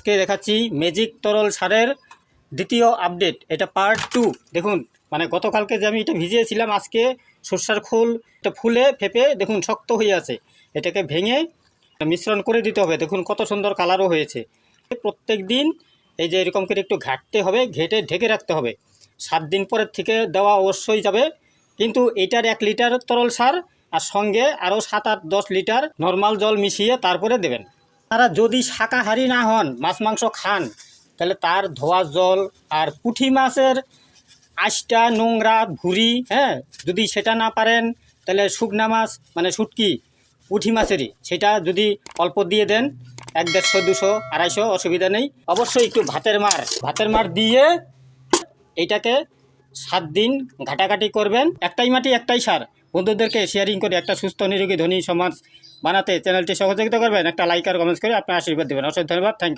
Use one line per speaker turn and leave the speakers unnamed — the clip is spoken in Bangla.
আজকে দেখাচ্ছি ম্যাজিক তরল সারের দ্বিতীয় আপডেট। এটা পার্ট 2। দেখুন মানে গতকালকে যে আমি এটা ভিজিয়েছিলাম, আজকে সরষার খোল এটা ফুলে ফেপে দেখুন শক্ত হয়ে আছে। এটাকে ভেঙে মিশ্রণ করে দিতে হবে। দেখুন কত সুন্দর কালারও হয়েছে। প্রত্যেক দিন এই যে এরকম করে একটু ঘাটতে হবে, ঘেটে ঢেকে রাখতে হবে। 7 দিন পরের থেকে দেওয়া অবশ্যই যাবে। কিন্তু এটার 1 লিটার তরল সার আর সঙ্গে আরও 7-8-10 লিটার নর্মাল জল মিশিয়ে তারপরে দেবেন। আপনারা যদি শাকাহারি না হন, মাছ মাংস খান, তাহলে তার ধোয়া জল আর পুঁটি মাছের আঁশটা নোংরা ভুঁড়ি, যদি সেটা না পারেন তাহলে শুকনা মাছ মানে শুটকি পুঁটি মাছেরই সেটা যদি অল্প দিয়ে দেন, 100-150-200-250 অসুবিধা নেই। অবশ্যই একটু ভাতের মার দিয়ে এইটাকে 7 দিন ঘাটাঘাটি করবেন। একটাই মাটি একটাই সার। বন্ধুদেরকে শেয়ারিং করে একটা সুস্থ নিরোগী ধনী সমাজ বানাতে চ্যানেলটি সহযোগিতা করবেন। একটা লাইক আর কমেন্টস করে আপনার আশীর্বাদ দেবেন। অসংখ্য ধন্যবাদ। Thank you.